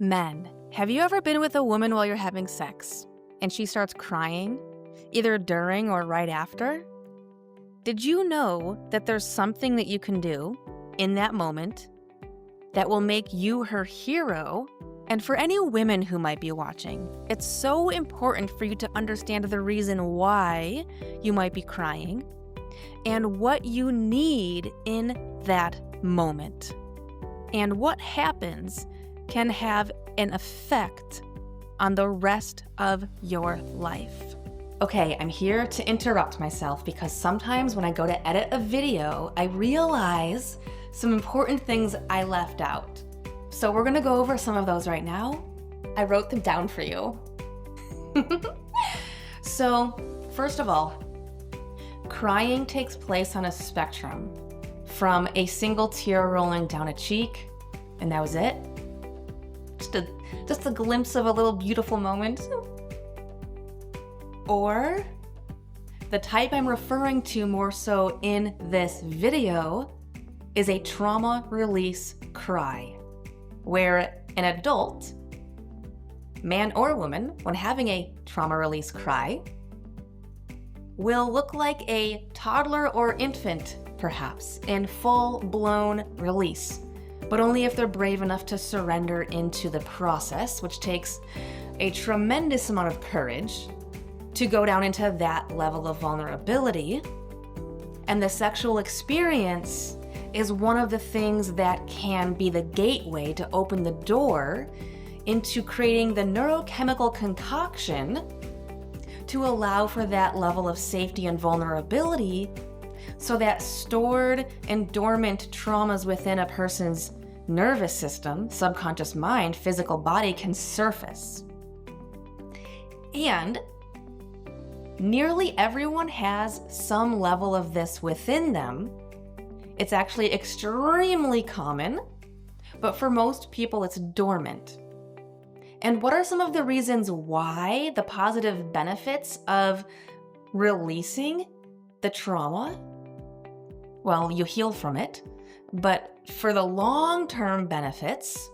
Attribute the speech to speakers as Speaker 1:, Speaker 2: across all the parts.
Speaker 1: Men, have you ever been with a woman while you're having sex and she starts crying, either during or right after? Did you know that there's something that you can do in that moment that will make you her hero? And for any women who might be watching, it's so important for you to understand the reason why you might be crying and what you need in that moment. And what happens can have an effect on the rest of your life. Okay, I'm here to interrupt myself because sometimes when I go to edit a video, I realize some important things I left out. So we're gonna go over some of those right now. I wrote them down for you. So, first of all, crying takes place on a spectrum from a single tear rolling down a cheek, and that was it. Just a glimpse of a little beautiful moment. Or the type I'm referring to more so in this video is a trauma release cry, where an adult, man or woman, when having a trauma release cry, will look like a toddler or infant, perhaps, in full-blown release, but only if they're brave enough to surrender into the process, which takes a tremendous amount of courage to go down into that level of vulnerability. And the sexual experience is one of the things that can be the gateway to open the door into creating the neurochemical concoction to allow for that level of safety and vulnerability, so that stored and dormant traumas within a person's nervous system, subconscious mind, physical body can surface. And nearly everyone has some level of this within them. It's actually extremely common, but for most people it's dormant. And what are some of the reasons why, the positive benefits of releasing the trauma? Well, you heal from it, but for the long-term benefits,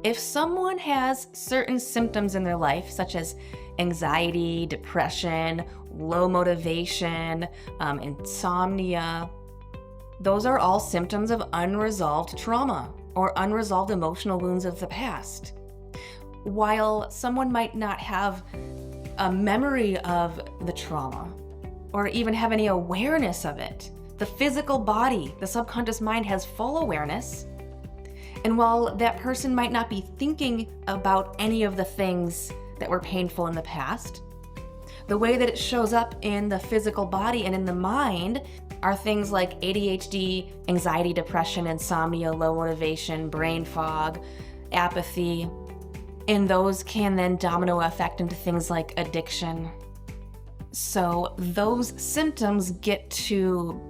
Speaker 1: if someone has certain symptoms in their life, such as anxiety, depression, low motivation, insomnia, those are all symptoms of unresolved trauma or unresolved emotional wounds of the past. While someone might not have a memory of the trauma or even have any awareness of it, the physical body, the subconscious mind has full awareness. And while that person might not be thinking about any of the things that were painful in the past, the way that it shows up in the physical body and in the mind are things like ADHD, anxiety, depression, insomnia, low motivation, brain fog, apathy, and those can then domino effect into things like addiction. So those symptoms get to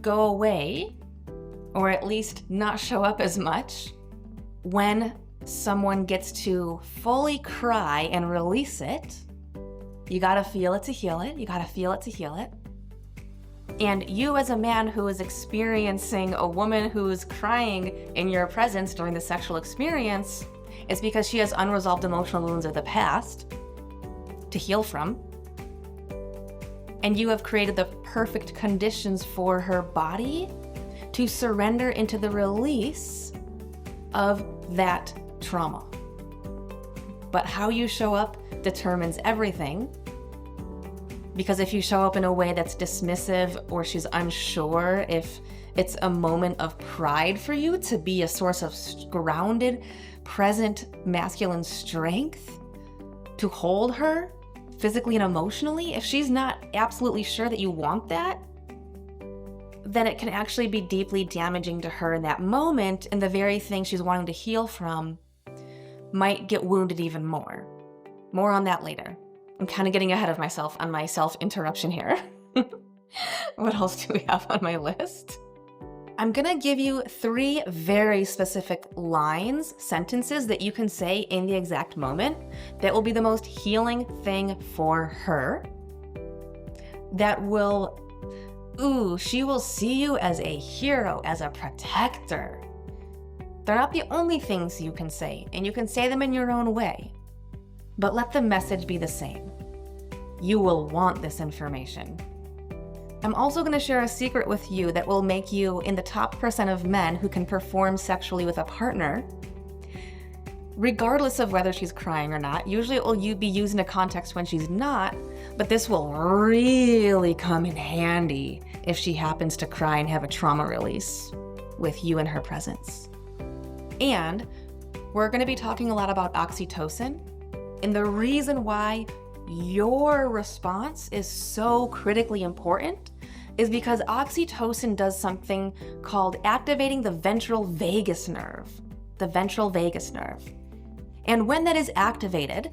Speaker 1: go away, or at least not show up as much, when someone gets to fully cry and release it. You gotta feel it to heal it. You gotta feel it to heal it. And you, as a man who is experiencing a woman who is crying in your presence during the sexual experience, is because she has unresolved emotional wounds of the past to heal from. And you have created the perfect conditions for her body to surrender into the release of that trauma. But how you show up determines everything. Because if you show up in a way that's dismissive, or she's unsure if it's a moment of pride for you to be a source of grounded, present masculine strength, to hold her physically and emotionally, if she's not absolutely sure that you want that, then it can actually be deeply damaging to her in that moment, and the very thing she's wanting to heal from might get wounded even more. More on that later. I'm kind of getting ahead of myself on my self-interruption here. What else do we have on my list? I'm gonna give you 3 very specific lines, sentences that you can say in the exact moment that will be the most healing thing for her. That will, she will see you as a hero, as a protector. They're not the only things you can say, and you can say them in your own way. But let the message be the same. You will want this information. I'm also going to share a secret with you that will make you in the top % of men who can perform sexually with a partner, regardless of whether she's crying or not. Usually it will be used in a context when she's not, but this will really come in handy if she happens to cry and have a trauma release with you in her presence. And we're going to be talking a lot about oxytocin, and the reason why your response is so critically important is because oxytocin does something called activating the ventral vagus nerve. The ventral vagus nerve. And when that is activated,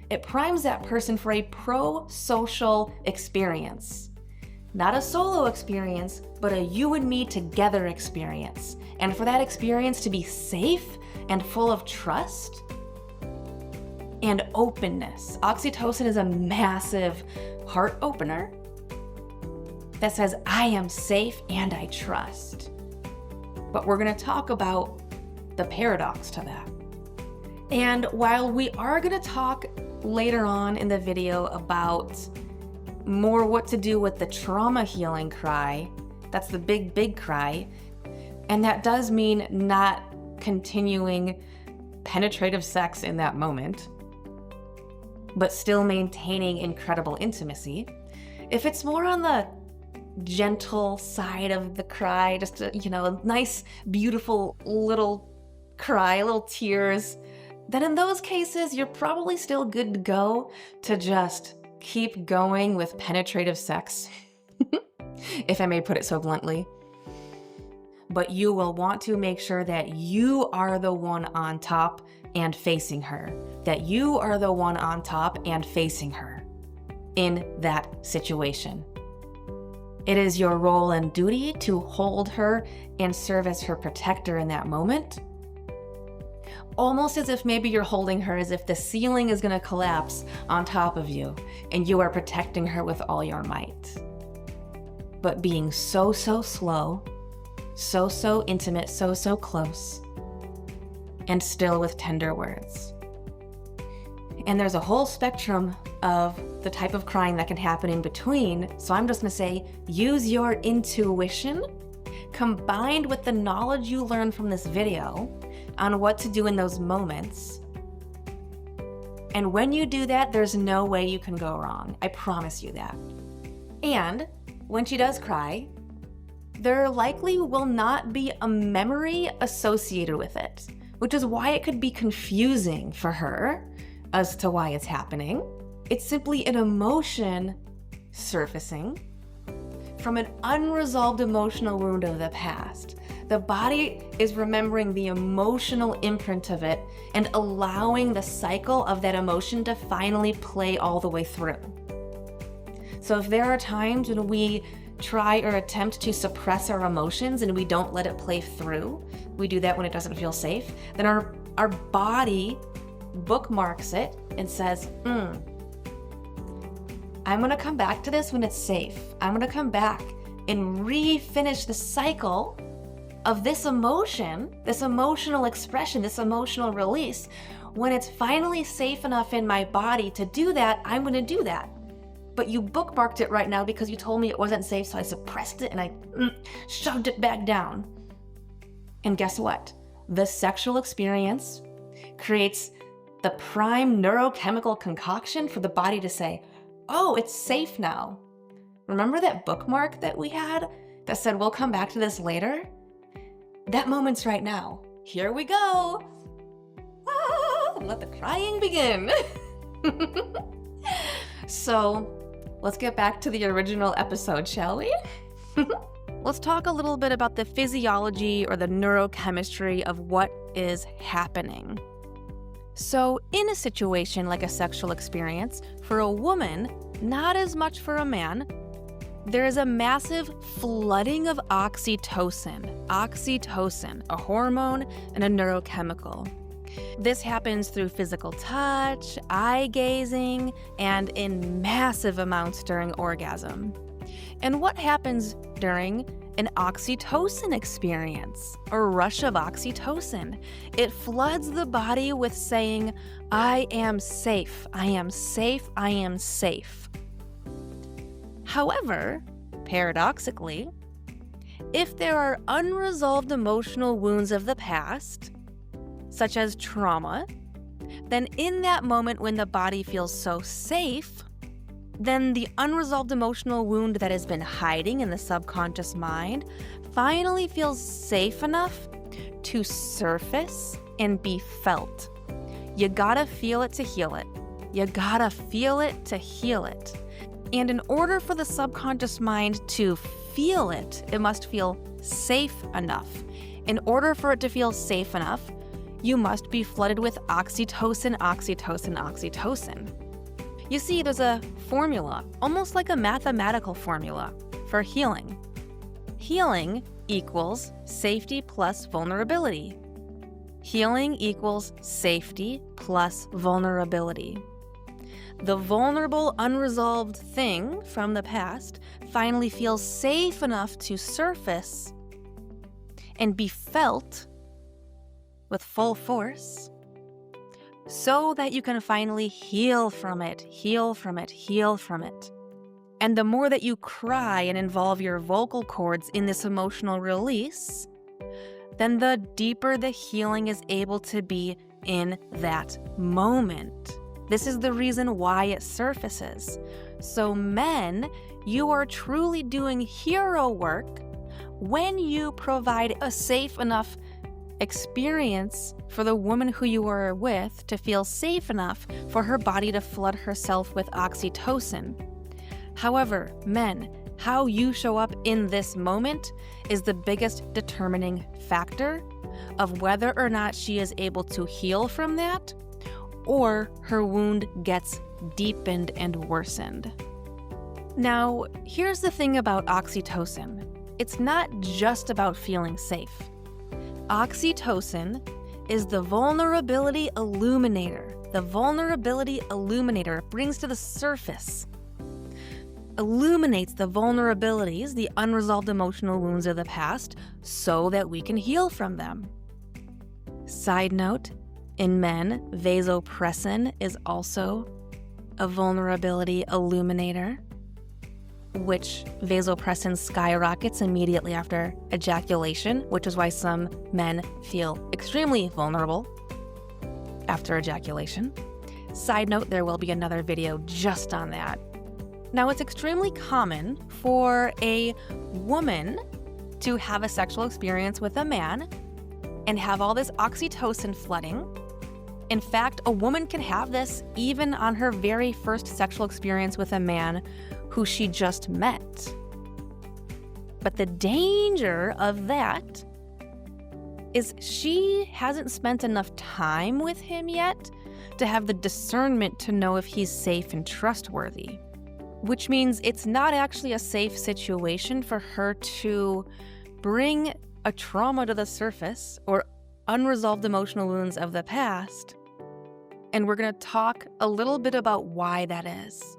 Speaker 1: it primes that person for a pro-social experience. Not a solo experience, but a you and me together experience. And for that experience to be safe and full of trust and openness. Oxytocin is a massive heart opener that says, I am safe and I trust. But we're going to talk about the paradox to that. And while we are going to talk later on in the video about more what to do with the trauma healing cry, that's the big cry, and that does mean not continuing penetrative sex in that moment, but still maintaining incredible intimacy. If it's more on the gentle side of the cry, just a nice, beautiful little cry, little tears, then in those cases, you're probably still good to go to just keep going with penetrative sex, if I may put it so bluntly. But you will want to make sure that you are the one on top and facing her, that you are the one on top and facing her in that situation. It is your role and duty to hold her and serve as her protector in that moment. Almost as if maybe you're holding her as if the ceiling is going to collapse on top of you and you are protecting her with all your might. But being so slow, so intimate, so close, and still with tender words. And there's a whole spectrum of the type of crying that can happen in between. So I'm just going to say, use your intuition combined with the knowledge you learned from this video on what to do in those moments. And when you do that, there's no way you can go wrong. I promise you that. And when she does cry, there likely will not be a memory associated with it, which is why it could be confusing for her as to why it's happening. It's simply an emotion surfacing from an unresolved emotional wound of the past. The body is remembering the emotional imprint of it and allowing the cycle of that emotion to finally play all the way through. So if there are times when we try or attempt to suppress our emotions and we don't let it play through, we do that when it doesn't feel safe, then our body bookmarks it and says, I'm going to come back to this when it's safe. I'm going to come back and refinish the cycle of this emotion, this emotional expression, this emotional release. When it's finally safe enough in my body to do that, I'm going to do that. But you bookmarked it right now because you told me it wasn't safe, so I suppressed it and I shoved it back down. And guess what? The sexual experience creates the prime neurochemical concoction for the body to say, oh, it's safe now. Remember that bookmark that we had that said, we'll come back to this later? That moment's right now. Here we go. Let the crying begin. So let's get back to the original episode, shall we? Let's talk a little bit about the physiology or the neurochemistry of what is happening. So in a situation like a sexual experience, for a woman, not as much for a man, there is a massive flooding of oxytocin. Oxytocin, a hormone and a neurochemical. This happens through physical touch, eye gazing, and in massive amounts during orgasm. And what happens during an oxytocin experience, a rush of oxytocin. It floods the body with saying, I am safe, I am safe, I am safe. However, paradoxically, if there are unresolved emotional wounds of the past, such as trauma, then in that moment when the body feels so safe, then the unresolved emotional wound that has been hiding in the subconscious mind finally feels safe enough to surface and be felt. You gotta feel it to heal it. You gotta feel it to heal it. And in order for the subconscious mind to feel it, it must feel safe enough. In order for it to feel safe enough, you must be flooded with oxytocin, oxytocin, oxytocin. You see, there's a formula, almost like a mathematical formula, for healing. Healing equals safety plus vulnerability. Healing equals safety plus vulnerability. The vulnerable, unresolved thing from the past finally feels safe enough to surface and be felt with full force, so that you can finally heal from it, heal from it, heal from it. And the more that you cry and involve your vocal cords in this emotional release, then the deeper the healing is able to be in that moment. This is the reason why it surfaces. So men, you are truly doing hero work when you provide a safe enough experience for the woman who you are with to feel safe enough for her body to flood herself with oxytocin. However, men, how you show up in this moment is the biggest determining factor of whether or not she is able to heal from that or her wound gets deepened and worsened. Now, here's the thing about oxytocin. It's not just about feeling safe. Oxytocin is the vulnerability illuminator. The vulnerability illuminator brings to the surface, illuminates the vulnerabilities, the unresolved emotional wounds of the past, so that we can heal from them. Side note, in men, vasopressin is also a vulnerability illuminator, which vasopressin skyrockets immediately after ejaculation, which is why some men feel extremely vulnerable after ejaculation. Side note, there will be another video just on that. Now, it's extremely common for a woman to have a sexual experience with a man and have all this oxytocin flooding. In fact, a woman can have this even on her very first sexual experience with a man who she just met. But the danger of that is she hasn't spent enough time with him yet to have the discernment to know if he's safe and trustworthy, which means it's not actually a safe situation for her to bring a trauma to the surface or unresolved emotional wounds of the past. And we're going to talk a little bit about why that is.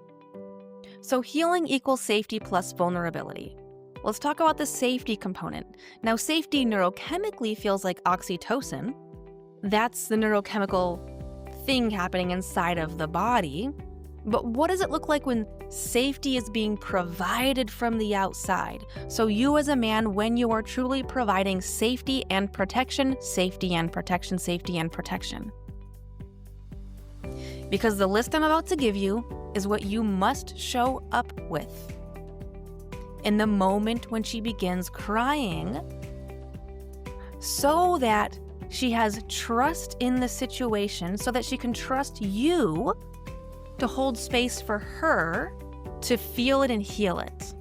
Speaker 1: So healing equals safety plus vulnerability. Let's talk about the safety component. Now, safety neurochemically feels like oxytocin. That's the neurochemical thing happening inside of the body. But what does it look like when safety is being provided from the outside? So you as a man, when you are truly providing safety and protection, safety and protection, safety and protection. Because the list I'm about to give you is what you must show up with. In the moment when she begins crying, so that she has trust in the situation, so that she can trust you to hold space for her to feel it and heal it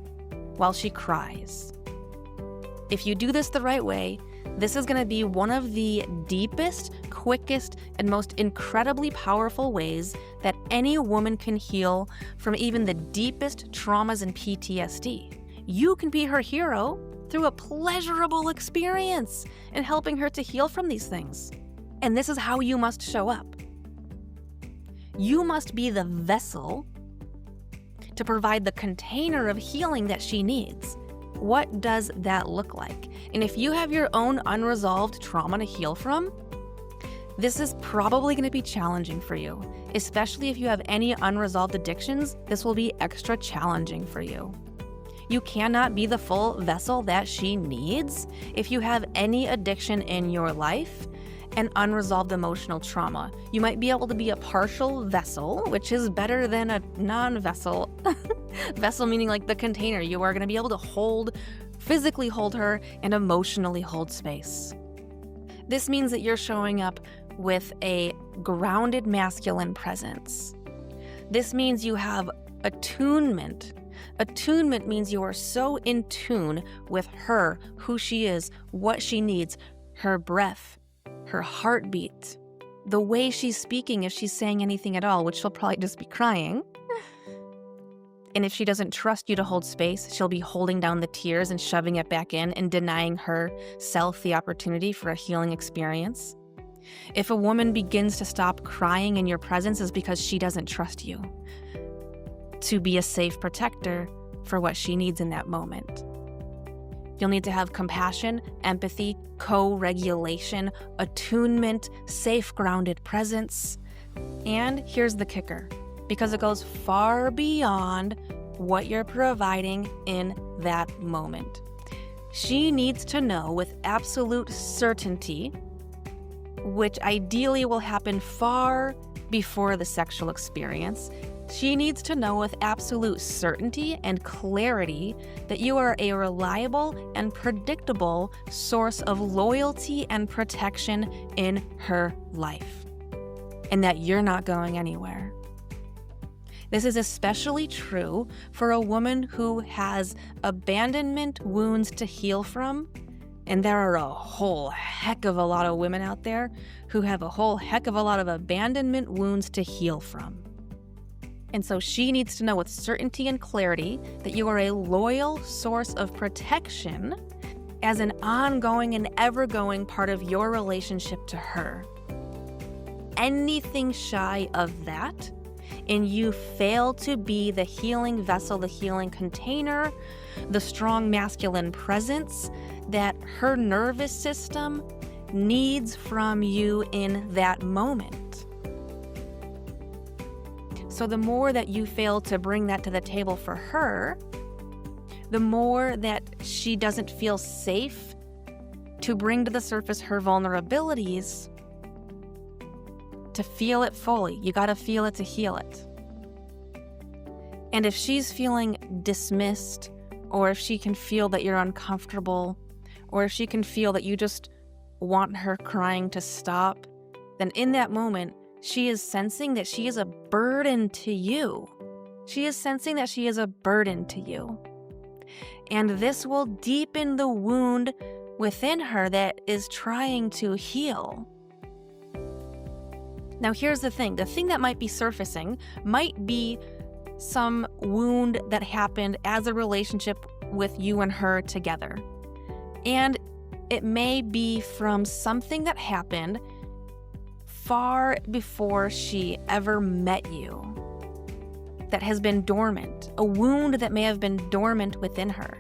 Speaker 1: while she cries. If you do this the right way, this is going to be one of the deepest, quickest, and most incredibly powerful ways that any woman can heal from even the deepest traumas and PTSD. You can be her hero through a pleasurable experience in helping her to heal from these things. And this is how you must show up. You must be the vessel to provide the container of healing that she needs. what does that look like? And if you have your own unresolved trauma to heal from, this is probably going to be challenging for you. Especially if you have any unresolved addictions, this will be extra challenging for you. You cannot be the full vessel that she needs if you have any addiction in your life and unresolved emotional trauma. You might be able to be a partial vessel, which is better than a non-vessel. Vessel meaning like the container. You are going to be able to physically hold her and emotionally hold space. This means that you're showing up with a grounded masculine presence. This means you have attunement. Attunement means you are so in tune with her, who she is, what she needs, her breath, her heartbeat, the way she's speaking, if she's saying anything at all, which she'll probably just be crying. And if she doesn't trust you to hold space, she'll be holding down the tears and shoving it back in and denying herself the opportunity for a healing experience. If a woman begins to stop crying in your presence, is because she doesn't trust you to be a safe protector for what she needs in that moment. You'll need to have compassion, empathy, co-regulation, attunement, safe, grounded presence. And here's the kicker, because it goes far beyond what you're providing in that moment. She needs to know with absolute certainty, which ideally will happen far before the sexual experience. She needs to know with absolute certainty and clarity that you are a reliable and predictable source of loyalty and protection in her life, and that you're not going anywhere. This is especially true for a woman who has abandonment wounds to heal from, and there are a whole heck of a lot of women out there who have a whole heck of a lot of abandonment wounds to heal from. And so she needs to know with certainty and clarity that you are a loyal source of protection as an ongoing and ever-going part of your relationship to her. Anything shy of that, and you fail to be the healing vessel, the healing container, the strong masculine presence that her nervous system needs from you in that moment. So the more that you fail to bring that to the table for her, the more that she doesn't feel safe to bring to the surface her vulnerabilities, to feel it fully. You got to feel it to heal it. And if she's feeling dismissed, or if she can feel that you're uncomfortable, or if she can feel that you just want her crying to stop, then in that moment, she is sensing that she is a burden to you. She is sensing that she is a burden to you. And this will deepen the wound within her that is trying to heal. Now, here's the thing that might be surfacing might be some wound that happened as a relationship with you and her together. And it may be from something that happened far before she ever met you, that has been dormant, a wound that may have been dormant within her.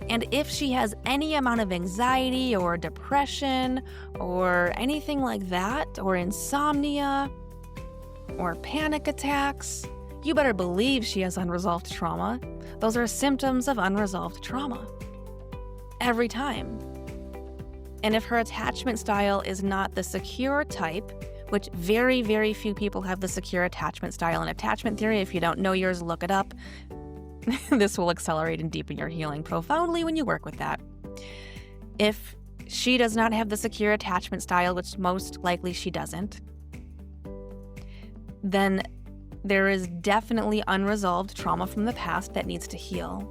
Speaker 1: And if she has any amount of anxiety or depression or anything like that, or insomnia or panic attacks, you better believe she has unresolved trauma. Those are symptoms of unresolved trauma. Every time. And if her attachment style is not the secure type, which very, very few people have the secure attachment style in attachment theory. If you don't know yours, look it up. This will accelerate and deepen your healing profoundly when you work with that. If she does not have the secure attachment style, which most likely she doesn't, then there is definitely unresolved trauma from the past that needs to heal.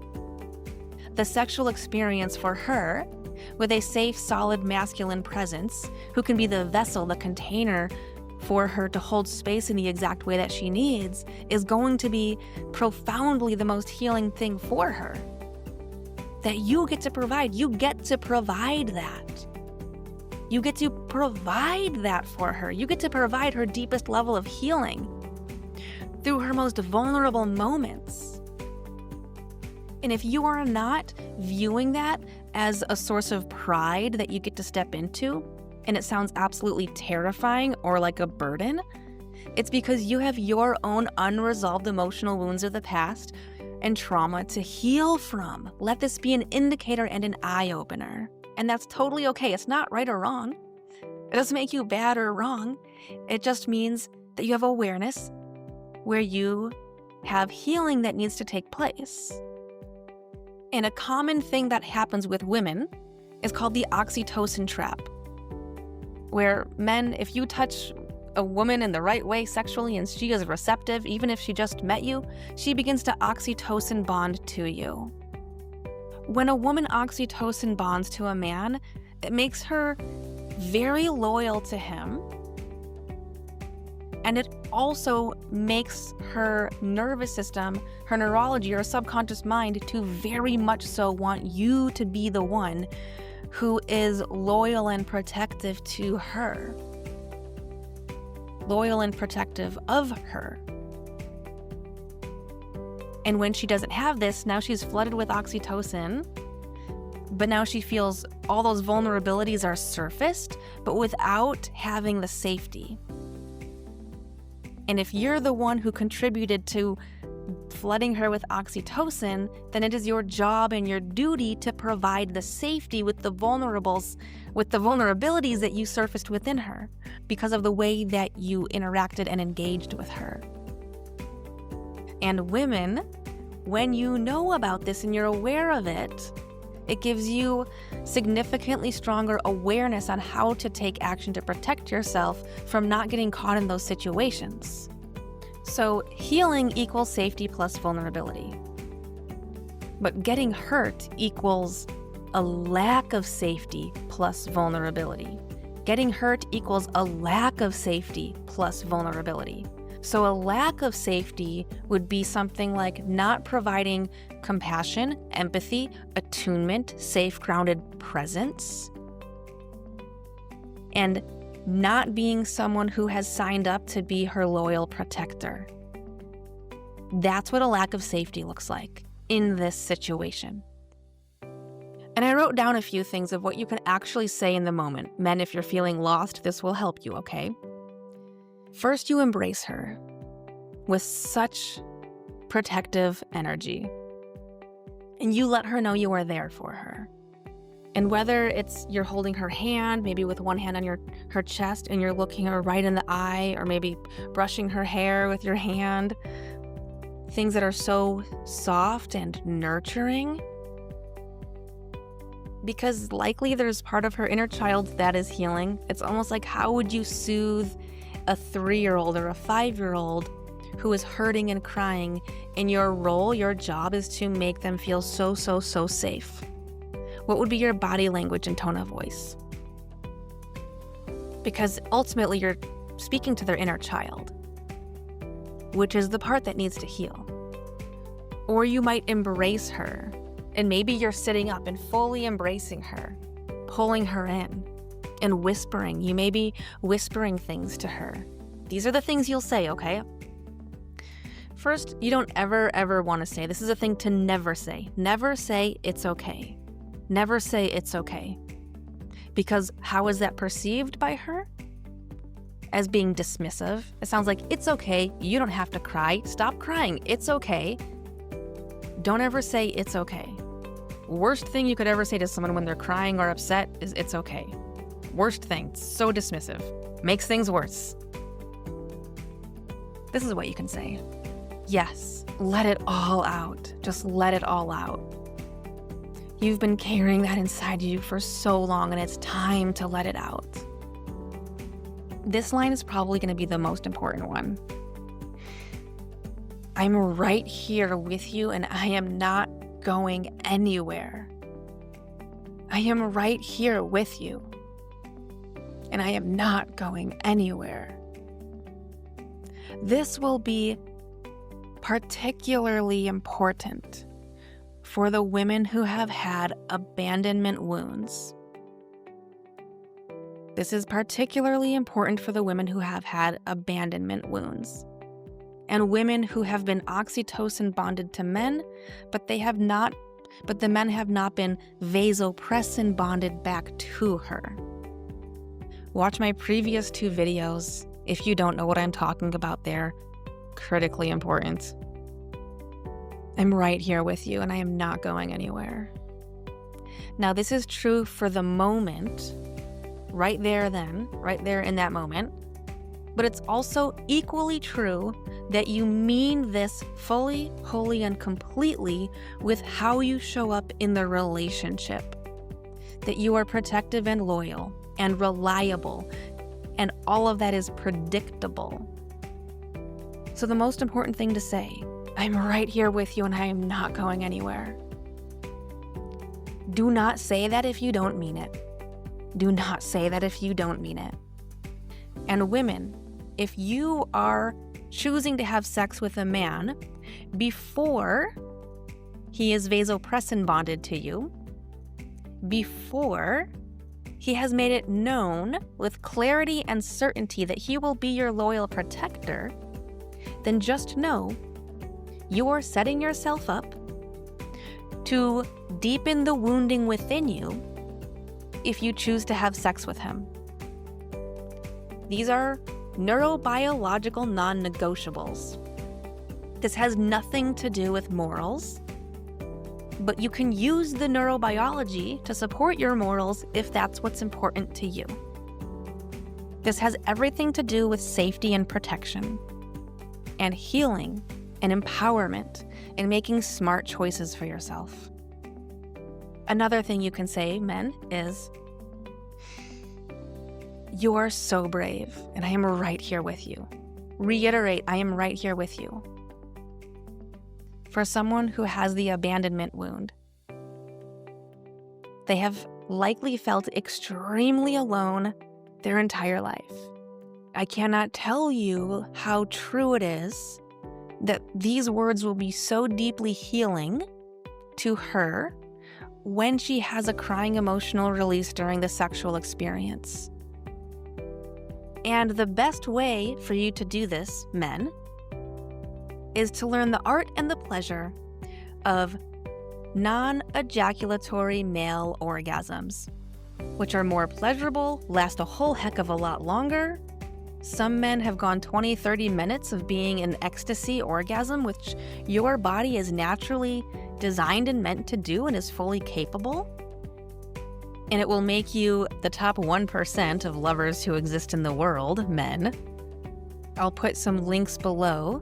Speaker 1: The sexual experience for her, with a safe, solid masculine presence, who can be the vessel, the container for her to hold space in the exact way that she needs, is going to be profoundly the most healing thing for her. That you get to provide. You get to provide that. You get to provide that for her. You get to provide her deepest level of healing through her most vulnerable moments. And if you are not viewing that as a source of pride that you get to step into, and it sounds absolutely terrifying or like a burden, it's because you have your own unresolved emotional wounds of the past and trauma to heal from. Let this be an indicator and an eye-opener. And that's totally okay. It's not right or wrong. It doesn't make you bad or wrong. It just means that you have awareness where you have healing that needs to take place. And a common thing that happens with women is called the oxytocin trap, where men, if you touch a woman in the right way sexually and she is receptive, even if she just met you, she begins to oxytocin bond to you. When a woman oxytocin bonds to a man, it makes her very loyal to him. And it also makes her nervous system, her neurology, her subconscious mind to very much so want you to be the one who is loyal and protective to her. Loyal and protective of her. And when she doesn't have this, now she's flooded with oxytocin, but now she feels all those vulnerabilities are surfaced, but without having the safety. And if you're the one who contributed to flooding her with oxytocin, then it is your job and your duty to provide the safety with the vulnerabilities that you surfaced within her because of the way that you interacted and engaged with her. And women, when you know about this and you're aware of it, it gives you significantly stronger awareness on how to take action to protect yourself from not getting caught in those situations. So healing equals safety plus vulnerability. But getting hurt equals a lack of safety plus vulnerability. Getting hurt equals a lack of safety plus vulnerability. So a lack of safety would be something like not providing compassion, empathy, attunement, safe, grounded presence, and not being someone who has signed up to be her loyal protector. That's what a lack of safety looks like in this situation. And I wrote down a few things of what you can actually say in the moment. Men, if you're feeling lost, this will help you, okay? First, you embrace her with such protective energy. And you let her know you are there for her. And whether it's you're holding her hand, maybe with one hand on her chest, and you're looking her right in the eye, or maybe brushing her hair with your hand, things that are so soft and nurturing. Because likely there's part of her inner child that is healing. It's almost like, how would you soothe a 3-year-old or a 5-year-old who is hurting and crying, and your role, your job is to make them feel so safe? What would be your body language and tone of voice? Because ultimately you're speaking to their inner child, which is the part that needs to heal. Or you might embrace her, and maybe you're sitting up and fully embracing her, pulling her in, and whispering. You may be whispering things to her. These are the things you'll say, okay? First, you don't ever want to say, this is a thing to never say. Never say it's okay. Never say it's okay. Because how is that perceived by her? As being dismissive. It sounds like, it's okay, you don't have to cry. Stop crying, it's okay. Don't ever say it's okay. Worst thing you could ever say to someone when they're crying or upset is it's okay. Worst thing, it's so dismissive. Makes things worse. This is what you can say. Yes, let it all out. Just let it all out. You've been carrying that inside you for so long, and it's time to let it out. This line is probably going to be the most important one. I'm right here with you, and I am not going anywhere. I am right here with you, and I am not going anywhere. This will be particularly important for the women who have had abandonment wounds. This is particularly important for the women who have had abandonment wounds. and women who have been oxytocin bonded to men, but the men have not been vasopressin bonded back to her. Watch my previous 2 videos if you don't know what I'm talking about there. Critically important. I'm right here with you and I am not going anywhere. Now, this is true for the moment, right there in that moment, but it's also equally true that you mean this fully, wholly, and completely with how you show up in the relationship. That you are protective and loyal and reliable, and all of that is predictable. So the most important thing to say, I'm right here with you and I am not going anywhere. Do not say that if you don't mean it. Do not say that if you don't mean it. And women, if you are choosing to have sex with a man before he is vasopressin bonded to you, before he has made it known with clarity and certainty that he will be your loyal protector, then just know you are setting yourself up to deepen the wounding within you if you choose to have sex with him. These are neurobiological non-negotiables. This has nothing to do with morals, but you can use the neurobiology to support your morals if that's what's important to you. This has everything to do with safety and protection, and healing and empowerment, and making smart choices for yourself. Another thing you can say, men, is, you're so brave, and I am right here with you. Reiterate, I am right here with you. For someone who has the abandonment wound, they have likely felt extremely alone their entire life. I cannot tell you how true it is that these words will be so deeply healing to her when she has a crying emotional release during the sexual experience. And the best way for you to do this, men, is to learn the art and the pleasure of non-ejaculatory male orgasms, which are more pleasurable, last a whole heck of a lot longer. Some men have gone 20, 30 minutes of being in ecstasy orgasm, which your body is naturally designed and meant to do and is fully capable. And it will make you the top 1% of lovers who exist in the world, men. I'll put some links below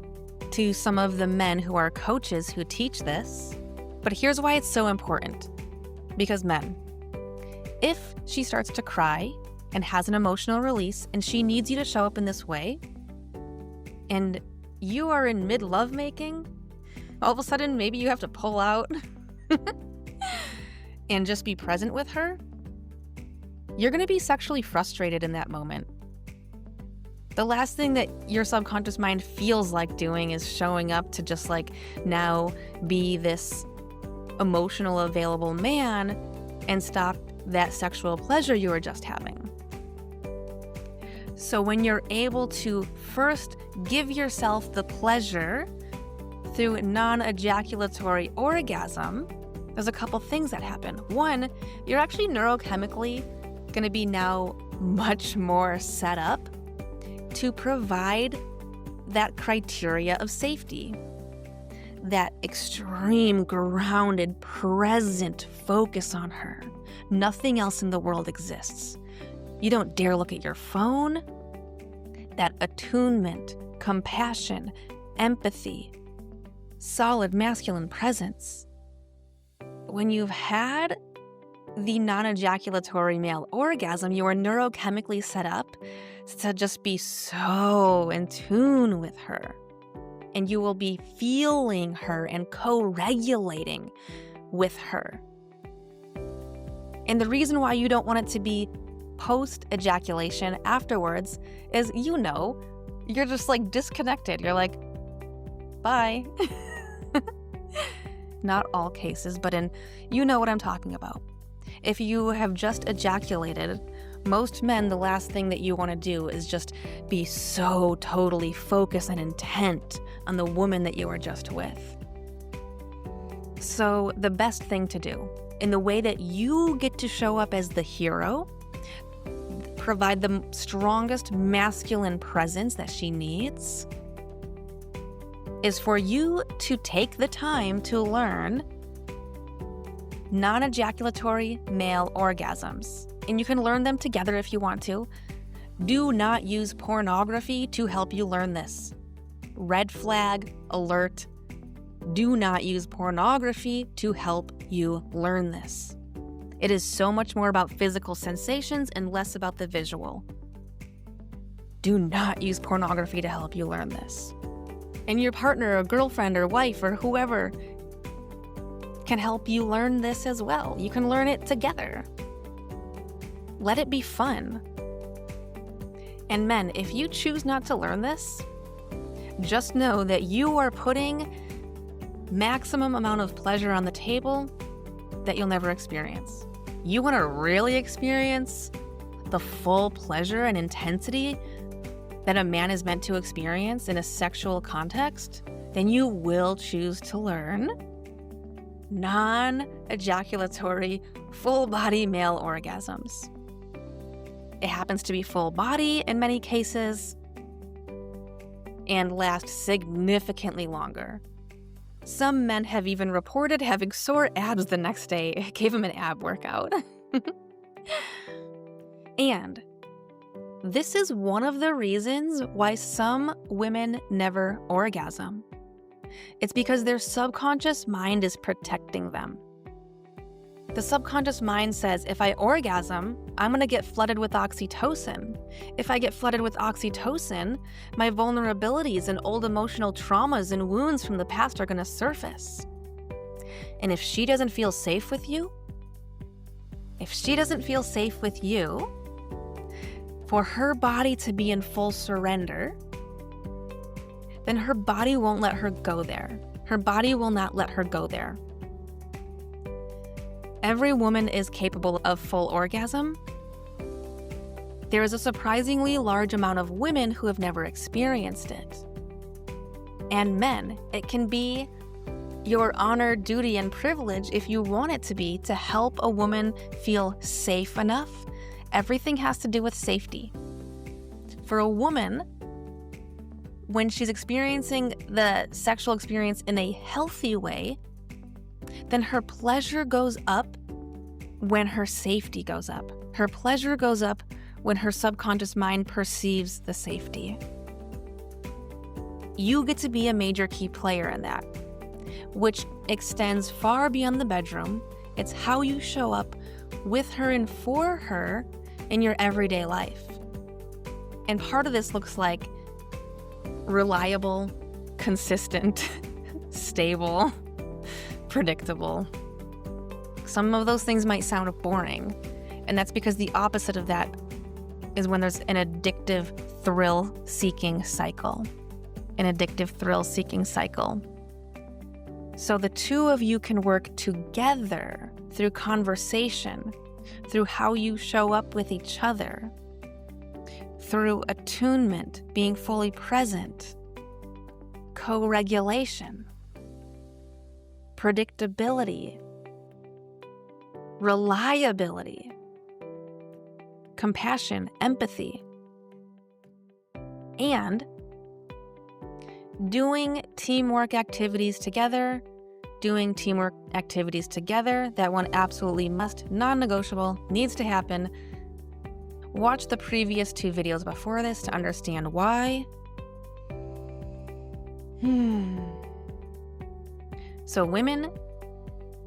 Speaker 1: to some of the men who are coaches who teach this. But here's why it's so important. Because men, if she starts to cry and has an emotional release and she needs you to show up in this way, and you are in mid-lovemaking, all of a sudden maybe you have to pull out and just be present with her, you're going to be sexually frustrated in that moment. The last thing that your subconscious mind feels like doing is showing up to just like now be this emotional available man and stop that sexual pleasure you were just having. So when you're able to first give yourself the pleasure through non-ejaculatory orgasm, there's a couple things that happen. One, you're actually neurochemically going to be now much more set up to provide that criteria of safety. That extreme, grounded, present focus on her. Nothing else in the world exists. You don't dare look at your phone. That attunement, compassion, empathy, solid masculine presence. When you've had the non-ejaculatory male orgasm, you are neurochemically set up to just be so in tune with her. And you will be feeling her and co-regulating with her. And the reason why you don't want it to be post-ejaculation afterwards is, you're just like disconnected. You're like, bye. Not all cases, but you know what I'm talking about. If you have just ejaculated, most men, the last thing that you want to do is just be so totally focused and intent on the woman that you were just with. So the best thing to do, in the way that you get to show up as the hero, provide the strongest masculine presence that she needs, is for you to take the time to learn non-ejaculatory male orgasms. And you can learn them together if you want to. Do not use pornography to help you learn this. Red flag alert. Do not use pornography to help you learn this. It is so much more about physical sensations and less about the visual. Do not use pornography to help you learn this. And your partner or girlfriend or wife or whoever can help you learn this as well. You can learn it together. Let it be fun. And men, if you choose not to learn this, just know that you are putting maximum amount of pleasure on the table that you'll never experience. You want to really experience the full pleasure and intensity that a man is meant to experience in a sexual context, then you will choose to learn non-ejaculatory, full-body male orgasms. It happens to be full body in many cases and last significantly longer. Some men have even reported having sore abs the next day. It gave them an ab workout. And this is one of the reasons why some women never orgasm. It's because their subconscious mind is protecting them. The subconscious mind says, if I orgasm, I'm going to get flooded with oxytocin. If I get flooded with oxytocin, my vulnerabilities and old emotional traumas and wounds from the past are going to surface. And if she doesn't feel safe with you, for her body to be in full surrender, then her body won't let her go there. Her body will not let her go there. Every woman is capable of full orgasm. There is a surprisingly large amount of women who have never experienced it. And men, it can be your honor, duty, and privilege, if you want it to be, to help a woman feel safe enough. Everything has to do with safety. For a woman, when she's experiencing the sexual experience in a healthy way, then her pleasure goes up when her safety goes up. Her pleasure goes up when her subconscious mind perceives the safety. You get to be a major key player in that, which extends far beyond the bedroom. It's how you show up with her and for her in your everyday life. And part of this looks like reliable, consistent, stable, predictable. Some of those things might sound boring, and that's because the opposite of that is when there's an addictive thrill-seeking cycle. So the two of you can work together through conversation, through how you show up with each other, through attunement, being fully present, co-regulation, predictability, reliability, compassion, empathy, and doing teamwork activities together, that one absolutely must, non-negotiable, needs to happen. Watch the previous 2 videos before this to understand why. So women,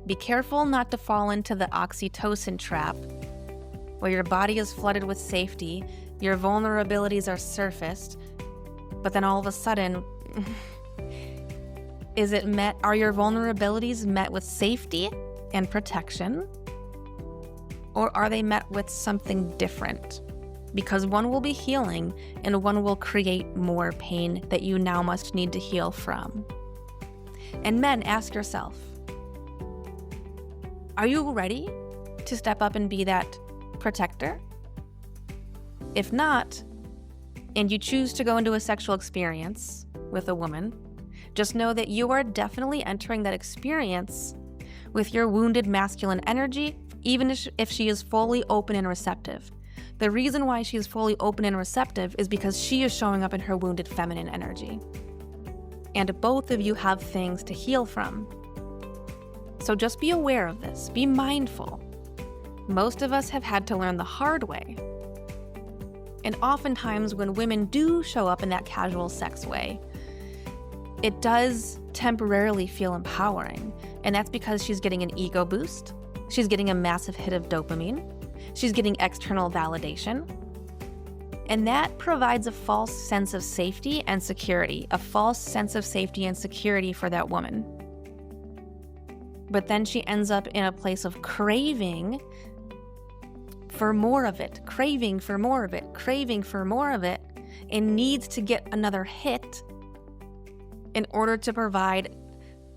Speaker 1: be careful not to fall into the oxytocin trap, where your body is flooded with safety, your vulnerabilities are surfaced, but then all of a sudden, are your vulnerabilities met with safety and protection? Or are they met with something different? Because one will be healing and one will create more pain that you now must need to heal from. And men, ask yourself, are you ready to step up and be that protector? If not, and you choose to go into a sexual experience with a woman, Just know that you are definitely entering that experience with your wounded masculine energy, even if she is fully open and receptive. The reason why she is fully open and receptive is because she is showing up in her wounded feminine energy. And both of you have things to heal from. So just be aware of this. Be mindful. Most of us have had to learn the hard way. And oftentimes when women do show up in that casual sex way, it does temporarily feel empowering. And that's because she's getting an ego boost. She's getting a massive hit of dopamine. She's getting external validation. And that provides a false sense of safety and security, a false sense of safety and security for that woman. But then she ends up in a place of craving for more of it, craving for more of it, craving for more of it, and needs to get another hit in order to provide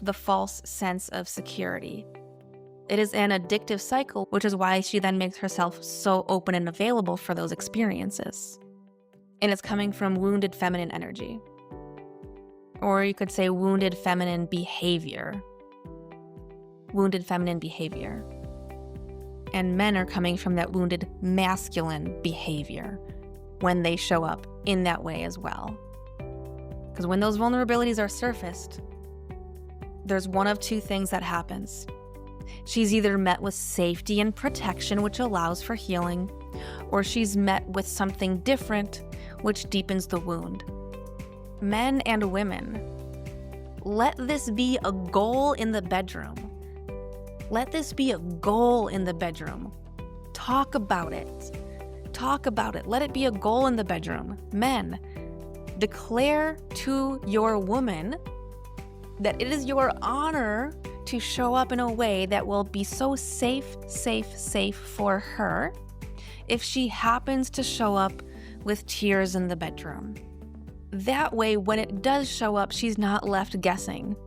Speaker 1: the false sense of security. It is an addictive cycle, which is why she then makes herself so open and available for those experiences. And it's coming from wounded feminine energy. Or you could say wounded feminine behavior. Wounded feminine behavior. And men are coming from that wounded masculine behavior when they show up in that way as well. Because when those vulnerabilities are surfaced, there's one of two things that happens. She's either met with safety and protection, which allows for healing, or she's met with something different, which deepens the wound. Men and women, let this be a goal in the bedroom. Let this be a goal in the bedroom. Talk about it. Talk about it. Let it be a goal in the bedroom. Men, declare to your woman that it is your honor to show up in a way that will be so safe for her if she happens to show up with tears in the bedroom. That way, when it does show up, she's not left guessing.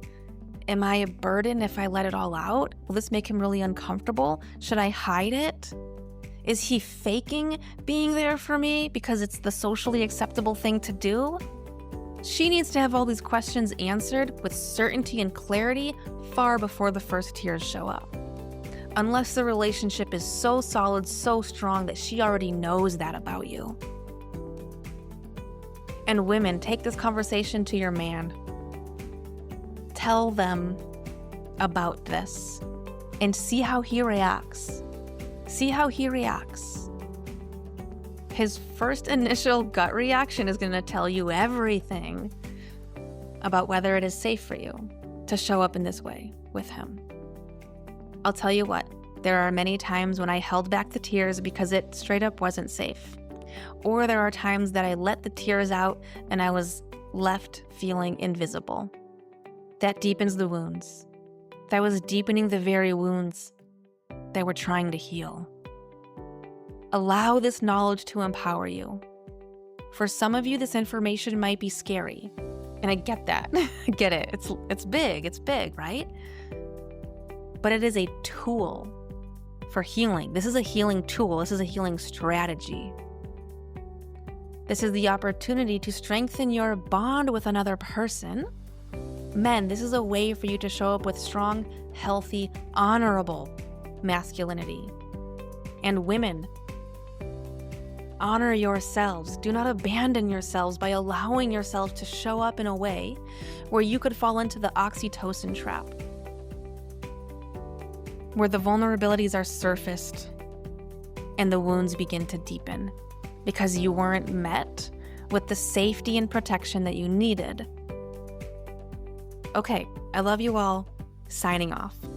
Speaker 1: Am I a burden if I let it all out? Will this make him really uncomfortable? Should I hide it? Is he faking being there for me because it's the socially acceptable thing to do? She needs to have all these questions answered with certainty and clarity far before the first tears show up. Unless the relationship is so solid, so strong that she already knows that about you. And women, take this conversation to your man. Tell them about this and see how he reacts. See how he reacts. His first initial gut reaction is going to tell you everything about whether it is safe for you to show up in this way with him. I'll tell you what, there are many times when I held back the tears because it straight up wasn't safe. Or there are times that I let the tears out and I was left feeling invisible. That deepens the wounds. That was deepening the very wounds that we're trying to heal. Allow this knowledge to empower you. For some of you, this information might be scary. And I get that. I get it. It's big, right? But it is a tool for healing. This is a healing tool. This is a healing strategy. This is the opportunity to strengthen your bond with another person. Men, this is a way for you to show up with strong, healthy, honorable masculinity. And women, honor yourselves. Do not abandon yourselves by allowing yourselves to show up in a way where you could fall into the oxytocin trap, where the vulnerabilities are surfaced and the wounds begin to deepen because you weren't met with the safety and protection that you needed. Okay, I love you all. Signing off.